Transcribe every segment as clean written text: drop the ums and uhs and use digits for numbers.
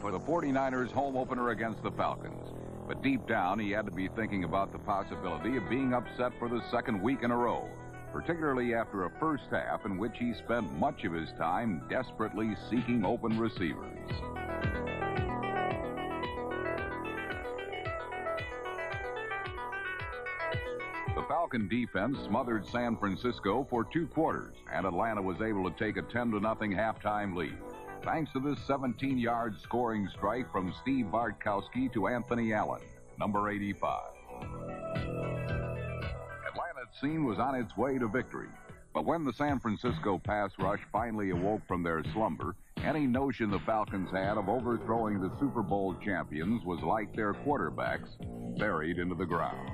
for the 49ers home opener against the Falcons. But deep down, he had to be thinking about the possibility of being upset for the second week in a row, particularly after a first half in which he spent much of his time desperately seeking open receivers. The Falcon defense smothered San Francisco for 2 quarters, and Atlanta was able to take a 10-0 halftime lead, thanks to this 17-yard scoring strike from Steve Bartkowski to Anthony Allen, number 85. Atlanta, it seemed, was on its way to victory. But when the San Francisco pass rush finally awoke from their slumber, any notion the Falcons had of overthrowing the Super Bowl champions was like their quarterbacks, buried into the ground.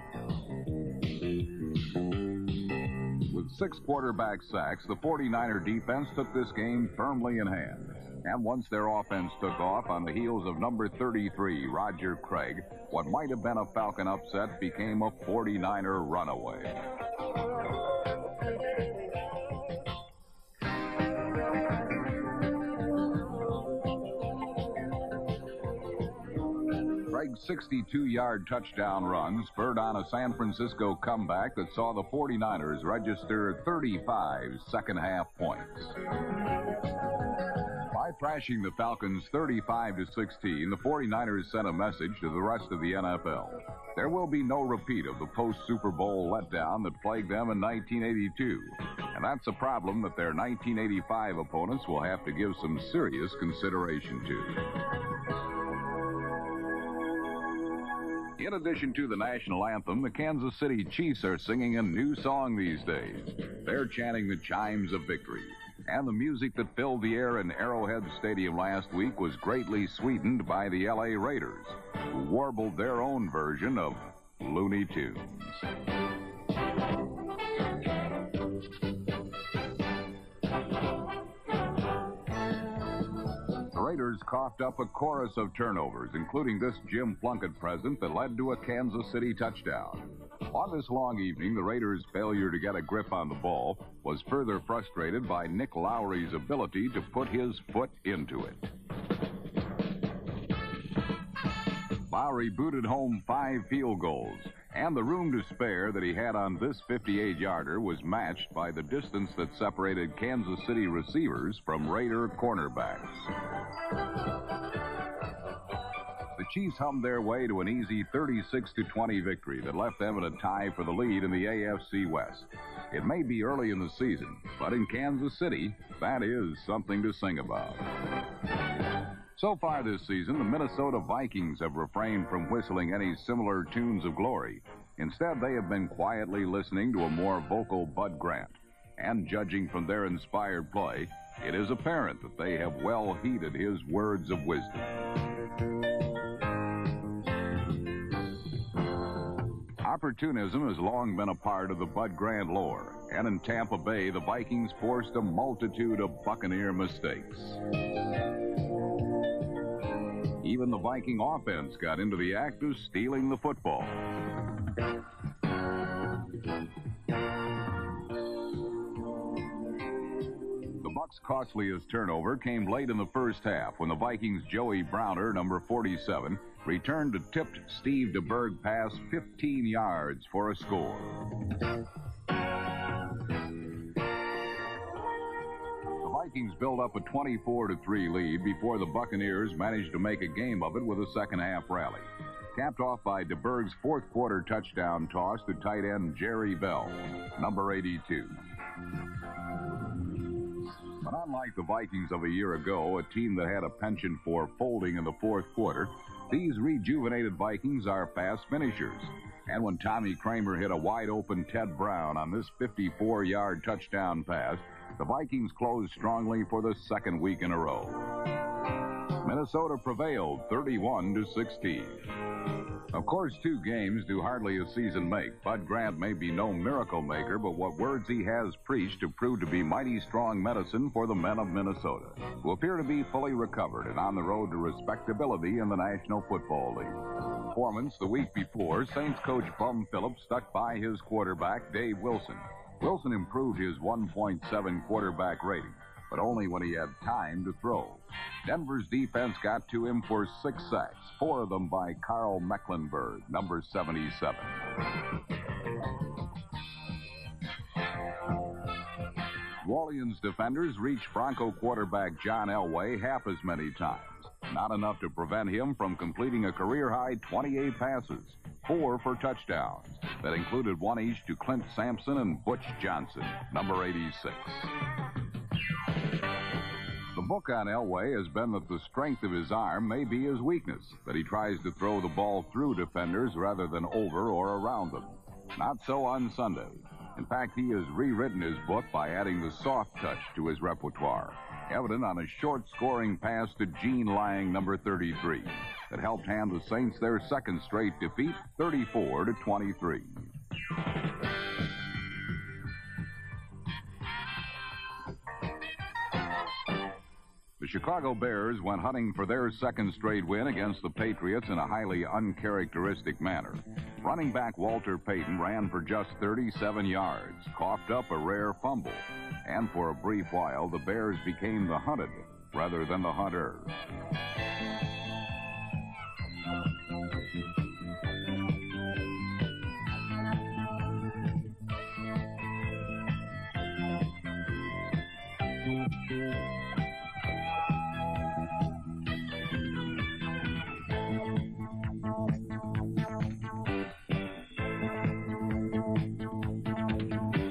With 6 quarterback sacks, the 49er defense took this game firmly in hand. And once their offense took off on the heels of number 33, Roger Craig, what might have been a Falcon upset became a 49er runaway. Craig's 62-yard touchdown run spurred on a San Francisco comeback that saw the 49ers register 35 second-half points. By thrashing the Falcons 35-16, the 49ers sent a message to the rest of the NFL. There will be no repeat of the post-Super Bowl letdown that plagued them in 1982. And that's a problem that their 1985 opponents will have to give some serious consideration to. In addition to the national anthem, the Kansas City Chiefs are singing a new song these days. They're chanting the chimes of victory. And the music that filled the air in Arrowhead Stadium last week was greatly sweetened by the L.A. Raiders, who warbled their own version of Looney Tunes. The Raiders coughed up a chorus of turnovers, including this Jim Plunkett present that led to a Kansas City touchdown. On this long evening, the Raiders' failure to get a grip on the ball was further frustrated by Nick Lowry's ability to put his foot into it. Lowry booted home 5 field goals, and the room to spare that he had on this 58-yarder was matched by the distance that separated Kansas City receivers from Raider cornerbacks. The Chiefs hummed their way to an easy 36-20 victory that left them in a tie for the lead in the AFC West. It may be early in the season, but in Kansas City, that is something to sing about. So far this season, the Minnesota Vikings have refrained from whistling any similar tunes of glory. Instead, they have been quietly listening to a more vocal Bud Grant. And judging from their inspired play, it is apparent that they have well heeded his words of wisdom. Opportunism has long been a part of the Bud Grant lore, and in Tampa Bay, the Vikings forced a multitude of Buccaneer mistakes. Even the Viking offense got into the act of stealing the football. The Bucs' costliest turnover came late in the first half when the Vikings' Joey Browner, number 47, returned a tipped Steve DeBerg pass 15 yards for a score. The Vikings built up a 24-3 lead before the Buccaneers managed to make a game of it with a second-half rally, capped off by DeBerg's fourth-quarter touchdown toss to tight end Jerry Bell, number 82. But unlike the Vikings of a year ago, a team that had a penchant for folding in the fourth quarter, these rejuvenated Vikings are fast finishers. And when Tommy Kramer hit a wide-open Ted Brown on this 54-yard touchdown pass, the Vikings closed strongly for the second week in a row. Minnesota prevailed 31-16. Of course, 2 games do hardly a season make. Bud Grant may be no miracle maker, but what words he has preached have proved to be mighty strong medicine for the men of Minnesota, who appear to be fully recovered and on the road to respectability in the National Football League. Performance the week before, Saints coach Bum Phillips stuck by his quarterback, Dave Wilson. Wilson improved his 1.7 quarterback rating, but only when he had time to throw. Denver's defense got to him for 6 sacks, 4 of them by Carl Mecklenburg, number 77. New Orleans defenders reached Bronco quarterback John Elway half as many times. Not enough to prevent him from completing a career-high 28 passes, 4 for touchdowns. That included 1 each to Clint Sampson and Butch Johnson, number 86. The book on Elway has been that the strength of his arm may be his weakness, that he tries to throw the ball through defenders rather than over or around them. Not so on Sunday. In fact, he has rewritten his book by adding the soft touch to his repertoire, evident on a short-scoring pass to Gene Lang, number 33, that helped hand the Saints their second straight defeat, 34-23. The Chicago Bears went hunting for their second straight win against the Patriots in a highly uncharacteristic manner. Running back Walter Payton ran for just 37 yards, coughed up a rare fumble, and for a brief while, the Bears became the hunted rather than the hunter.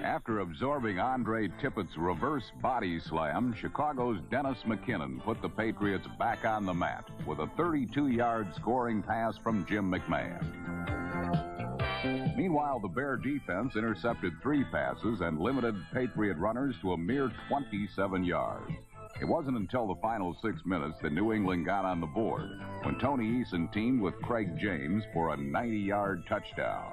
After absorbing Andre Tippett's reverse body slam, Chicago's Dennis McKinnon put the Patriots back on the mat with a 32-yard scoring pass from Jim McMahon. Meanwhile, the Bear defense intercepted 3 passes and limited Patriot runners to a mere 27 yards. It wasn't until the final 6 minutes that New England got on the board, when Tony Eason teamed with Craig James for a 90-yard touchdown.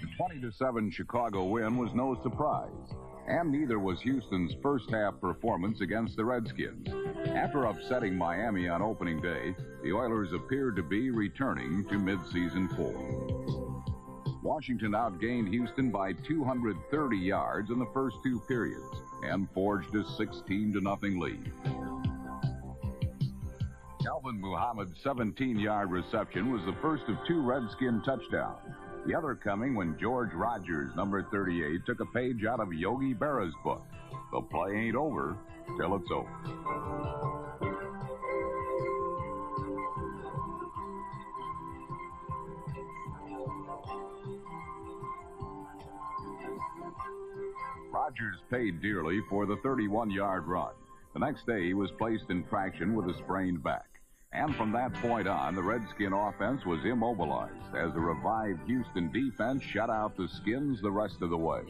The 20-7 Chicago win was no surprise, and neither was Houston's first-half performance against the Redskins. After upsetting Miami on opening day, the Oilers appeared to be returning to mid-season form. Washington outgained Houston by 230 yards in the first 2 periods and forged a 16-0 lead. Calvin Muhammad's 17-yard reception was the first of 2 Redskin touchdowns. The other coming when George Rogers, number 38, took a page out of Yogi Berra's book. The play ain't over till it's over. Rogers paid dearly for the 31-yard run. The next day, he was placed in traction with a sprained back. And from that point on, the Redskin offense was immobilized as the revived Houston defense shut out the Skins the rest of the way.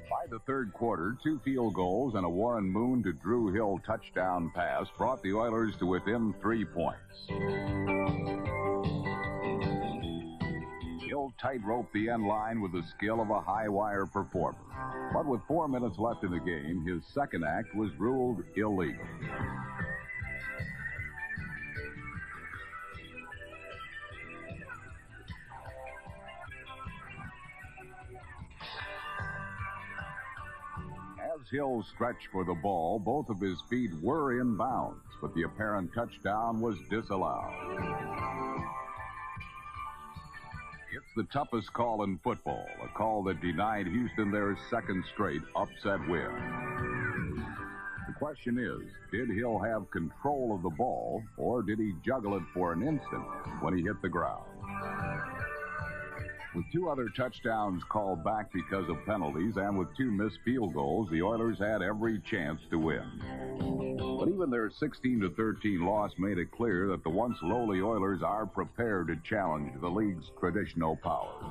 By the third quarter, 2 field goals and a Warren Moon to Drew Hill touchdown pass brought the Oilers to within 3 points. Hill tightrope the end line with the skill of a high-wire performer. But with 4 minutes left in the game, his second act was ruled illegal. As Hill stretched for the ball, both of his feet were in bounds, but the apparent touchdown was disallowed. It's the toughest call in football, a call that denied Houston their second straight upset win. The question is, did Hill have control of the ball, or did he juggle it for an instant when he hit the ground? With 2 other touchdowns called back because of penalties and with 2 missed field goals, the Oilers had every chance to win. But even their 16-13 loss made it clear that the once lowly Oilers are prepared to challenge the league's traditional powers.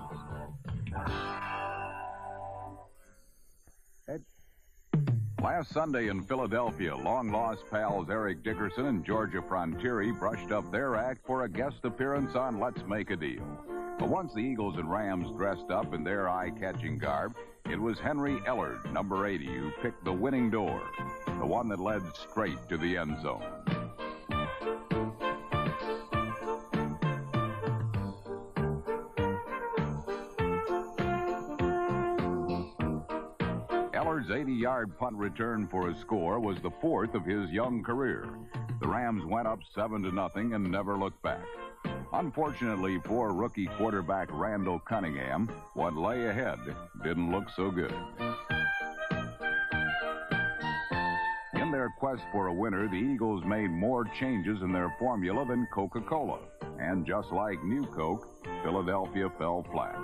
Last Sunday in Philadelphia, long-lost pals Eric Dickerson and Georgia Frontiere brushed up their act for a guest appearance on Let's Make a Deal. But once the Eagles and Rams dressed up in their eye-catching garb, it was Henry Ellard, number 80, who picked the winning door, the one that led straight to the end zone. Ellard's 80-yard punt return for a score was the fourth of his young career. The Rams went up 7-0 and never looked back. Unfortunately for rookie quarterback Randall Cunningham, what lay ahead didn't look so good. In their quest for a winner, the Eagles made more changes in their formula than Coca-Cola. And just like New Coke, Philadelphia fell flat.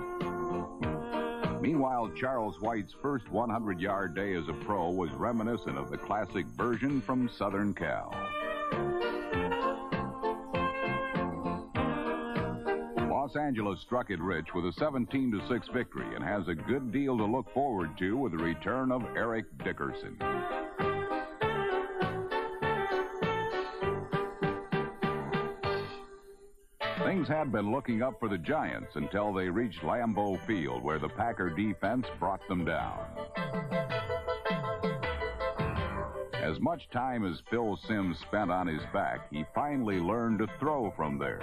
Meanwhile, Charles White's first 100-yard day as a pro was reminiscent of the classic version from Southern Cal. Los Angeles struck it rich with a 17-6 victory and has a good deal to look forward to with the return of Eric Dickerson. Things had been looking up for the Giants until they reached Lambeau Field, where the Packer defense brought them down. As much time as Phil Simms spent on his back, he finally learned to throw from there.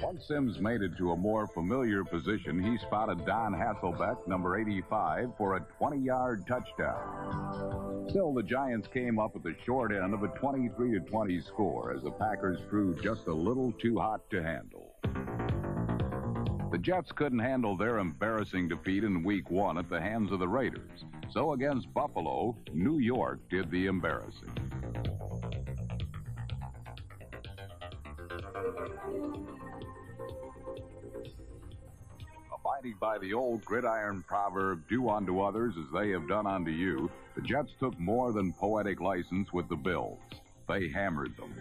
Once Simms made it to a more familiar position, he spotted Don Hasselbeck, number 85, for a 20-yard touchdown. Still, the Giants came up at the short end of a 23-20 score as the Packers proved just a little too hot to handle. The Jets couldn't handle their embarrassing defeat in Week 1 at the hands of the Raiders. So against Buffalo, New York did the embarrassing. Abiding by the old gridiron proverb, do unto others as they have done unto you, the Jets took more than poetic license with the Bills. They hammered them.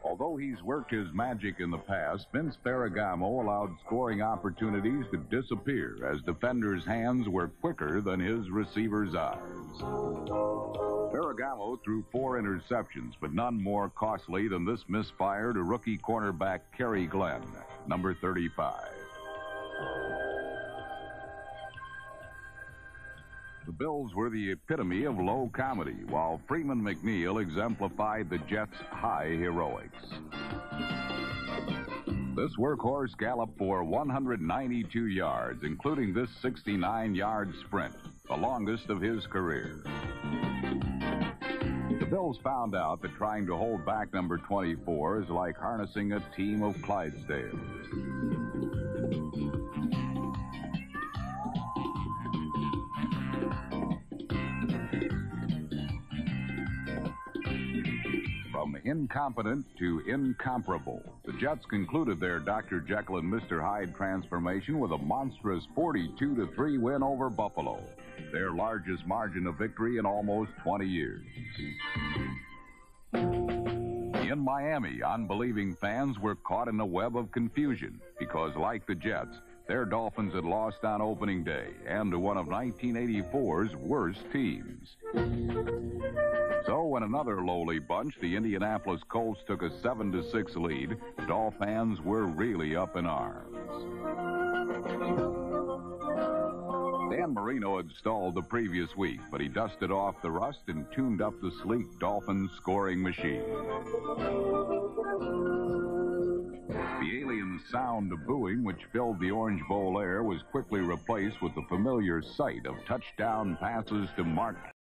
Although he's worked his magic in the past, Vince Ferragamo allowed scoring opportunities to disappear as defenders' hands were quicker than his receivers' eyes. Ferragamo threw 4 interceptions, but none more costly than this misfire to rookie cornerback Kerry Glenn, number 35. The Bills were the epitome of low comedy, while Freeman McNeil exemplified the Jets' high heroics. This workhorse galloped for 192 yards, including this 69-yard sprint, the longest of his career. The Bills found out that trying to hold back number 24 is like harnessing a team of Clydesdales. From incompetent to incomparable, the Jets concluded their Dr. Jekyll and Mr. Hyde transformation with a monstrous 42-3 win over Buffalo, their largest margin of victory in almost 20 years. In Miami, unbelieving fans were caught in a web of confusion because, like the Jets, their Dolphins had lost on opening day and to one of 1984's worst teams. So when another lowly bunch, the Indianapolis Colts, took a 7-6 lead, Dolph fans were really up in arms. Dan Marino had stalled the previous week, but he dusted off the rust and tuned up the sleek Dolphins scoring machine. The alien sound of booing which filled the Orange Bowl air was quickly replaced with the familiar sight of touchdown passes to Mark